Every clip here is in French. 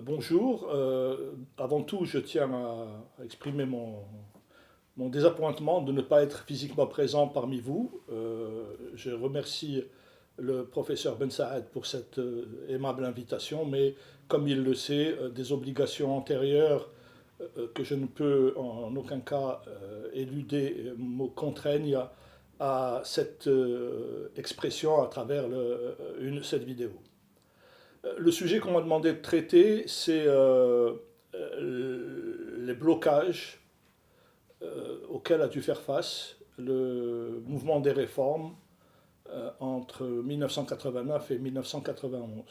Bonjour. Avant tout, je tiens à exprimer mon désappointement de ne pas être physiquement présent parmi vous. Je remercie le professeur Ben Saad pour cette aimable invitation, mais comme il le sait, des obligations antérieures que je ne peux en aucun cas éluder me contraignent à cette expression à travers cette vidéo. Le sujet qu'on m'a demandé de traiter, c'est les blocages auxquels a dû faire face le mouvement des réformes entre 1989 et 1991.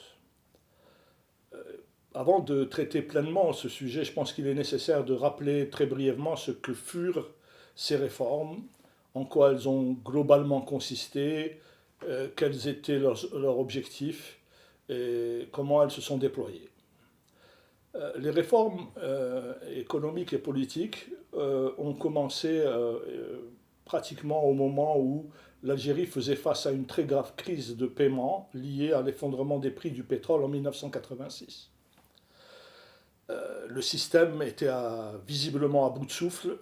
Avant de traiter pleinement ce sujet, je pense qu'il est nécessaire de rappeler très brièvement ce que furent ces réformes, en quoi elles ont globalement consisté, quels étaient leurs objectifs et comment elles se sont déployées. Les réformes économiques et politiques ont commencé pratiquement au moment où l'Algérie faisait face à une très grave crise de paiement liée à l'effondrement des prix du pétrole en 1986. Le système était visiblement à bout de souffle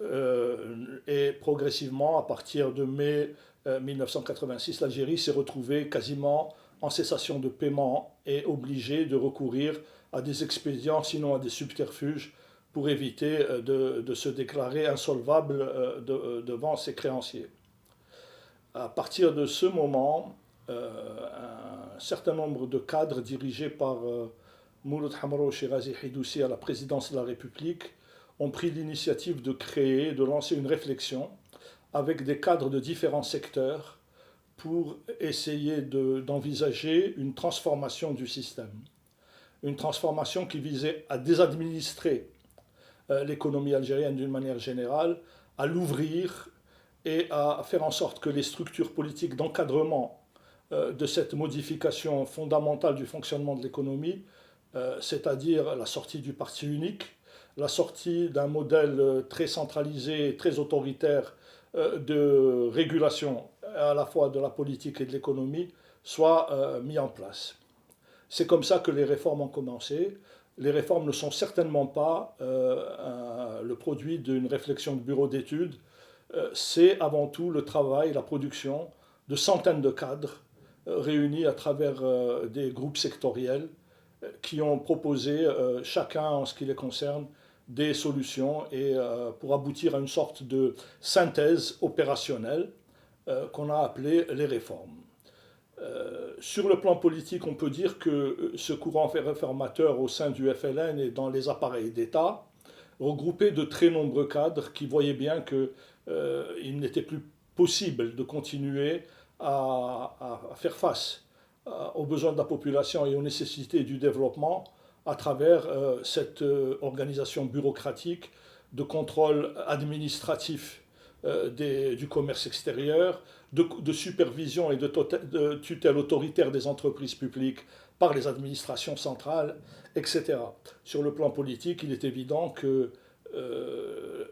et progressivement, à partir de mai 1986, l'Algérie s'est retrouvée quasiment en cessation de paiement et obligée de recourir à des expédients, sinon à des subterfuges, pour éviter de se déclarer insolvable devant ses créanciers. À partir de ce moment, un certain nombre de cadres dirigés par Mouloud Hamrouche et Razi Hidoussi à la présidence de la République ont pris l'initiative de créer, de lancer une réflexion avec des cadres de différents secteurs pour essayer d'envisager une transformation du système. Une transformation qui visait à désadministrer l'économie algérienne d'une manière générale, à l'ouvrir et à faire en sorte que les structures politiques d'encadrement de cette modification fondamentale du fonctionnement de l'économie, c'est-à-dire la sortie du parti unique, la sortie d'un modèle très centralisé, très autoritaire de régulation à la fois de la politique et de l'économie, soit mis en place. C'est comme ça que les réformes ont commencé. Les réformes ne sont certainement pas le produit d'une réflexion de bureau d'études. C'est avant tout le travail, la production de centaines de cadres réunis à travers des groupes sectoriels qui ont proposé, chacun en ce qui les concerne, des solutions et pour aboutir à une sorte de synthèse opérationnelle qu'on a appelée les réformes. Sur le plan politique, on peut dire que ce courant réformateur au sein du FLN et dans les appareils d'État regroupait de très nombreux cadres qui voyaient bien qu'il n'était plus possible de continuer à faire face aux besoins de la population et aux nécessités du développement à travers cette organisation bureaucratique de contrôle administratif du commerce extérieur, de supervision et de tutelle autoritaire des entreprises publiques par les administrations centrales, etc. Sur le plan politique, il est évident que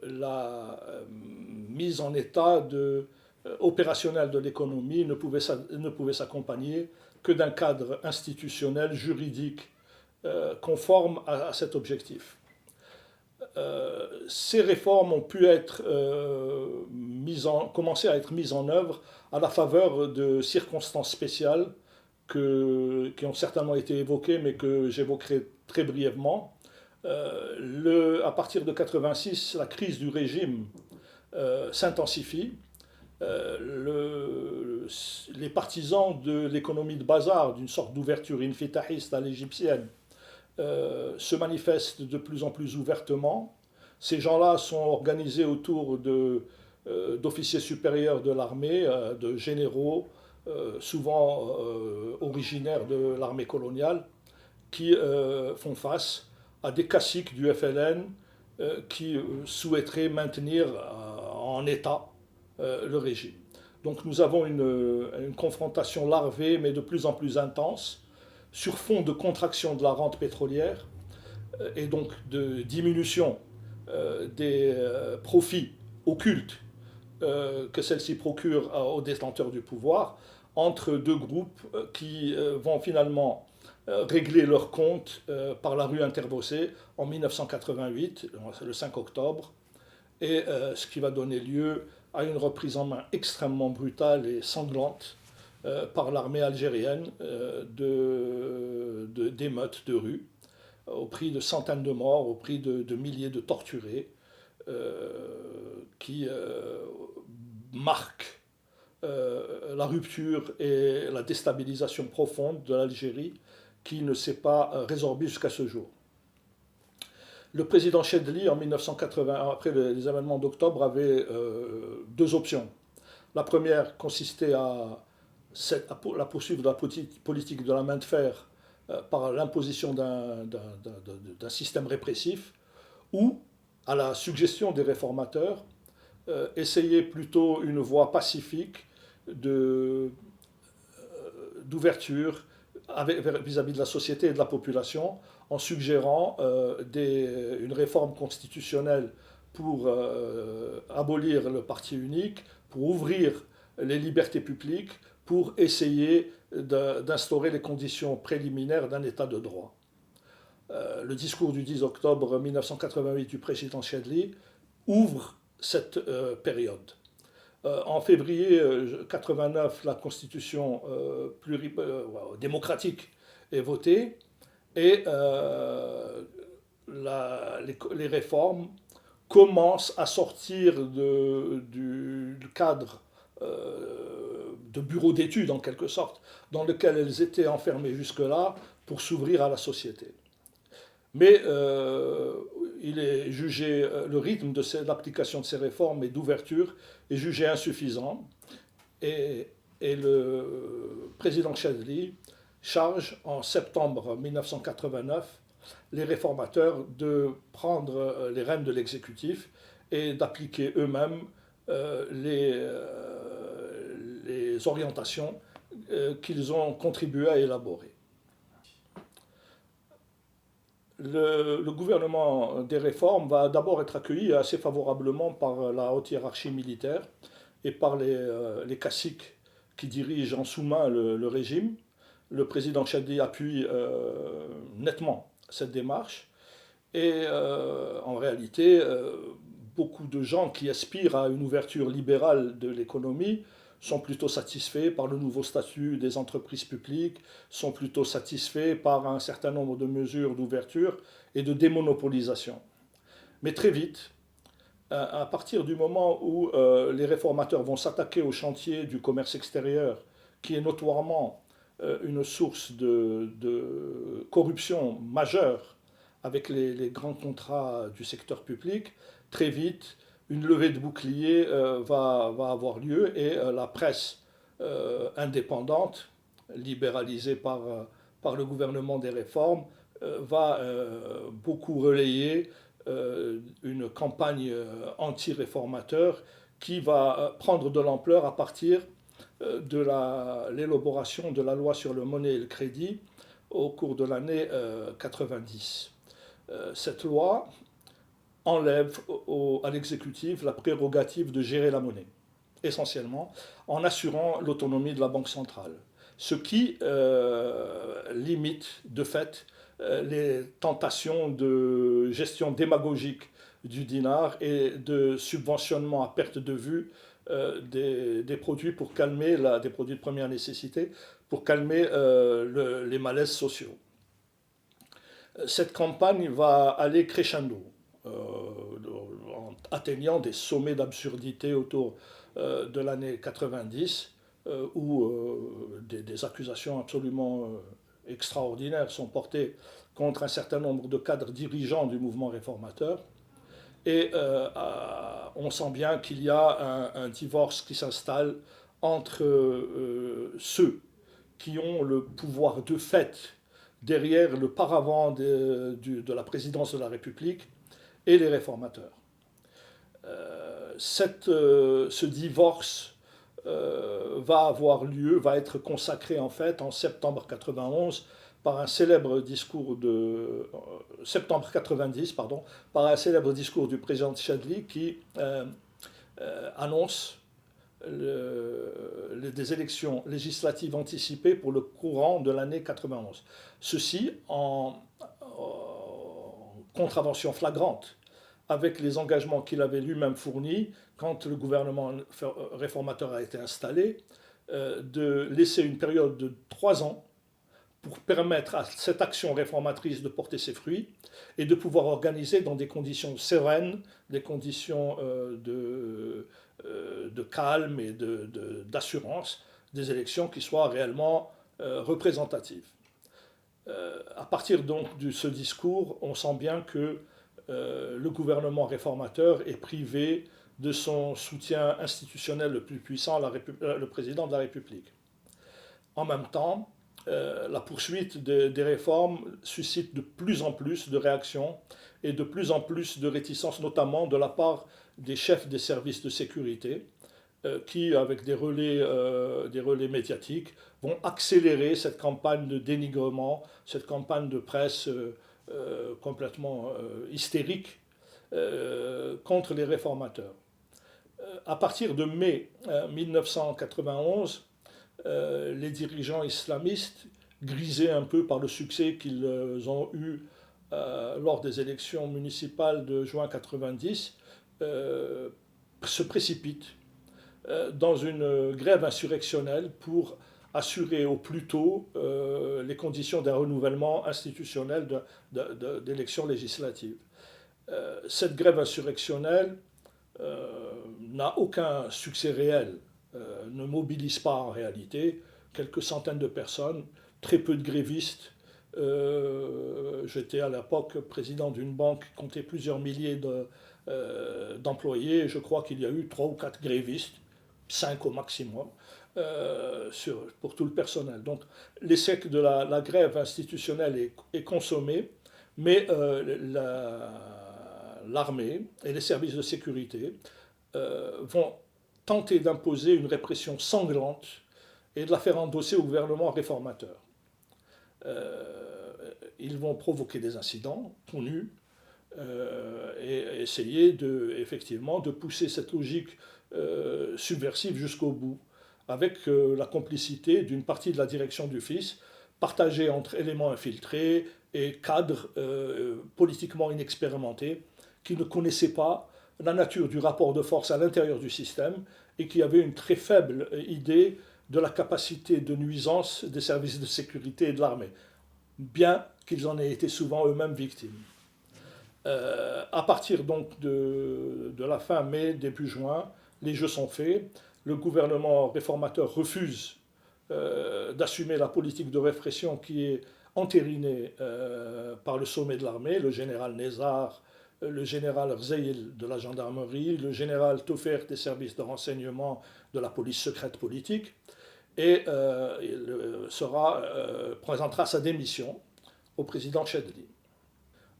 la mise en état opérationnelle de l'économie ne pouvait s'accompagner que d'un cadre institutionnel, juridique, conforme à cet objectif. Ces réformes ont pu être commencer à être mises en œuvre à la faveur de circonstances spéciales qui ont certainement été évoquées, mais que j'évoquerai très brièvement. À partir de 86, la crise du régime s'intensifie. Les partisans de l'économie de bazar, d'une sorte d'ouverture infitahiste à l'égyptienne, se manifestent de plus en plus ouvertement. Ces gens-là sont organisés autour d'officiers supérieurs de l'armée, de généraux, souvent originaires de l'armée coloniale, qui font face à des caciques du FLN qui souhaiteraient maintenir en état le régime. Donc nous avons une confrontation larvée, mais de plus en plus intense, sur fond de contraction de la rente pétrolière et donc de diminution des profits occultes que celle-ci procure aux détenteurs du pouvoir, entre deux groupes qui vont finalement régler leurs comptes par la rue Interbossé en 1988, le 5 octobre, et ce qui va donner lieu à une reprise en main extrêmement brutale et sanglante par l'armée algérienne d'émeutes de rue, au prix de centaines de morts, au prix de milliers de torturés, qui marquent la rupture et la déstabilisation profonde de l'Algérie qui ne s'est pas résorbée jusqu'à ce jour. Le président Chedli, en 1980, après les événements d'octobre, avait deux options. La première consistait à la poursuite de la politique de la main de fer par l'imposition d'un système répressif, ou, à la suggestion des réformateurs, essayer plutôt une voie pacifique d'ouverture vis-à-vis de la société et de la population, en suggérant une réforme constitutionnelle pour abolir le parti unique, pour ouvrir les libertés publiques, pour essayer d'instaurer les conditions préliminaires d'un état de droit. Le discours du 10 octobre 1988 du président Chedli ouvre cette période. En février 1989, la constitution démocratique est votée et les réformes commencent à sortir du cadre de bureau d'études, en quelque sorte, dans lequel elles étaient enfermées jusque-là pour s'ouvrir à la société. Mais il est jugé, le rythme de l'application de ces réformes et d'ouverture est jugé insuffisant. Et le président Chedli charge en septembre 1989 les réformateurs de prendre les rênes de l'exécutif et d'appliquer eux-mêmes les orientations qu'ils ont contribué à élaborer. Le gouvernement des réformes va d'abord être accueilli assez favorablement par la haute hiérarchie militaire et par les caciques qui dirigent en sous-main le régime. Le président Chedli appuie nettement cette démarche et en réalité, beaucoup de gens qui aspirent à une ouverture libérale de l'économie sont plutôt satisfaits par le nouveau statut des entreprises publiques, sont plutôt satisfaits par un certain nombre de mesures d'ouverture et de démonopolisation. Mais très vite, à partir du moment où les réformateurs vont s'attaquer au chantier du commerce extérieur, qui est notoirement une source de corruption majeure avec les grands contrats du secteur public, très vite, une levée de bouclier va avoir lieu et la presse indépendante, libéralisée par le gouvernement des réformes, va beaucoup relayer une campagne anti-réformateur qui va prendre de l'ampleur à partir de l'élaboration de la loi sur le monnaie et le crédit au cours de l'année 90. Cette loi enlève à l'exécutif la prérogative de gérer la monnaie, essentiellement en assurant l'autonomie de la Banque centrale, ce qui limite de fait les tentations de gestion démagogique du dinar et de subventionnement à perte de vue des produits pour calmer des produits de première nécessité pour calmer les malaises sociaux. Cette campagne va aller crescendo, en atteignant des sommets d'absurdité autour de l'année 90, où des accusations absolument extraordinaires sont portées contre un certain nombre de cadres dirigeants du mouvement réformateur. Et on sent bien qu'il y a un divorce qui s'installe entre ceux qui ont le pouvoir de fait derrière le paravent de la présidence de la République et les réformateurs. Ce divorce va avoir lieu, va être consacré en fait en septembre 91 par un célèbre discours septembre 90, pardon, par un célèbre discours du président Chedli qui annonce des élections législatives anticipées pour le courant de l'année 91. Ceci en contravention flagrante avec les engagements qu'il avait lui-même fournis quand le gouvernement réformateur a été installé, de laisser une période de 3 ans pour permettre à cette action réformatrice de porter ses fruits et de pouvoir organiser dans des conditions sereines, des conditions de calme et d'assurance, des élections qui soient réellement représentatives. À partir donc de ce discours, on sent bien que le gouvernement réformateur est privé de son soutien institutionnel le plus puissant, le président de la République. En même temps, la poursuite des réformes suscite de plus en plus de réactions et de plus en plus de réticences, notamment de la part des chefs des services de sécurité, qui, avec des relais médiatiques, vont accélérer cette campagne de dénigrement, cette campagne de presse complètement hystérique contre les réformateurs. À partir de mai 1991, les dirigeants islamistes, grisés un peu par le succès qu'ils ont eu lors des élections municipales de juin 90, se précipitent dans une grève insurrectionnelle pour assurer au plus tôt les conditions d'un renouvellement institutionnel d'élections législatives. Cette grève insurrectionnelle n'a aucun succès réel, ne mobilise pas en réalité quelques centaines de personnes, très peu de grévistes. J'étais à l'époque président d'une banque qui comptait plusieurs milliers d'employés. Je crois qu'il y a eu 3 ou 4 grévistes, 5 au maximum, pour tout le personnel. Donc l'échec de la grève institutionnelle est consommé, mais l'armée et les services de sécurité vont tenter d'imposer une répression sanglante et de la faire endosser au gouvernement réformateur. Ils vont provoquer des incidents tout nus et essayer effectivement de pousser cette logique subversive jusqu'au bout, avec la complicité d'une partie de la direction du FIS, partagée entre éléments infiltrés et cadres politiquement inexpérimentés, qui ne connaissaient pas la nature du rapport de force à l'intérieur du système et qui avaient une très faible idée de la capacité de nuisance des services de sécurité et de l'armée, bien qu'ils en aient été souvent eux-mêmes victimes. À partir donc de la fin mai, début juin, les jeux sont faits. Le gouvernement réformateur refuse d'assumer la politique de répression qui est entérinée par le sommet de l'armée, le général Nézard, le général Rzeïl de la gendarmerie, le général Tofer des services de renseignement de la police secrète politique, et il présentera sa démission au président Chedli.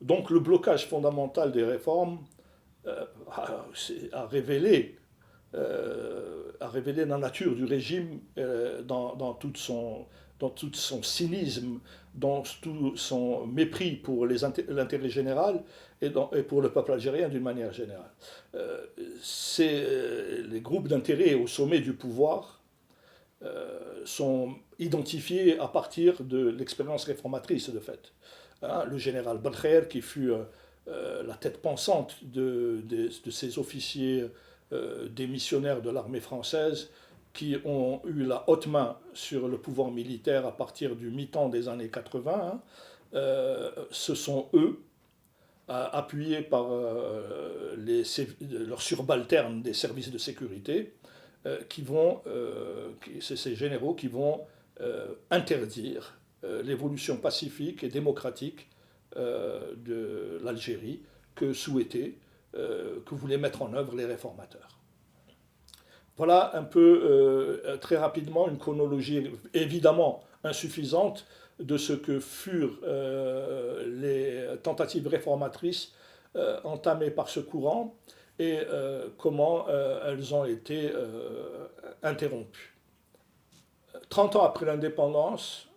Donc le blocage fondamental des réformes a révélé la nature du régime dans tout son cynisme, dans tout son mépris pour l'intérêt général et pour le peuple algérien d'une manière générale. Les groupes d'intérêt au sommet du pouvoir sont identifiés à partir de l'expérience réformatrice de fait. Le général Belkher, qui fut la tête pensante de ces officiers démissionnaires de l'armée française, qui ont eu la haute main sur le pouvoir militaire à partir du mi-temps des années 80, ce sont eux, appuyés par leurs subalternes des services de sécurité, ces généraux qui vont interdire l'évolution pacifique et démocratique de l'Algérie que voulaient mettre en œuvre les réformateurs. Voilà un peu, très rapidement, une chronologie évidemment insuffisante de ce que furent les tentatives réformatrices entamées par ce courant et comment elles ont été interrompues. 30 ans après l'indépendance,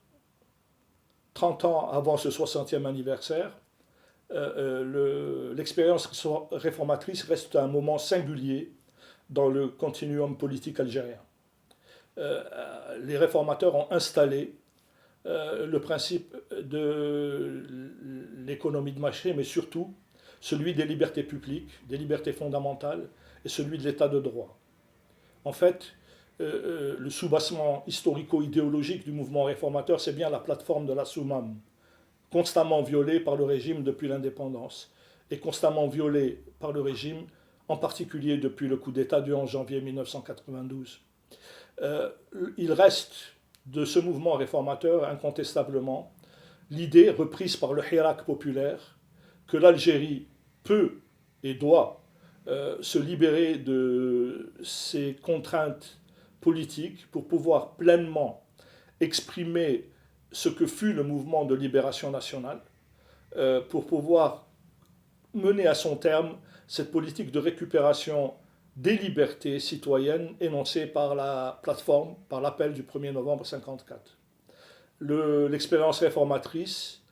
30 ans avant ce 60e anniversaire, l'expérience réformatrice reste un moment singulier dans le continuum politique algérien. Les réformateurs ont installé le principe de l'économie de marché, mais surtout celui des libertés publiques, des libertés fondamentales, et celui de l'état de droit. En fait, le soubassement historico-idéologique du mouvement réformateur, c'est bien la plateforme de la Soumam, constamment violée par le régime depuis l'indépendance, et constamment violée par le régime, en particulier depuis le coup d'État du 11 janvier 1992. Il reste de ce mouvement réformateur, incontestablement, l'idée reprise par le Hirak populaire que l'Algérie peut et doit se libérer de ses contraintes politiques pour pouvoir pleinement exprimer ce que fut le mouvement de libération nationale, pour pouvoir mener à son terme cette politique de récupération des libertés citoyennes énoncée par la plateforme, par l'appel du 1er novembre 1954. L'expérience réformatrice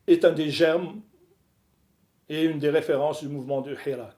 est un des germes et une des références du mouvement du Hirak.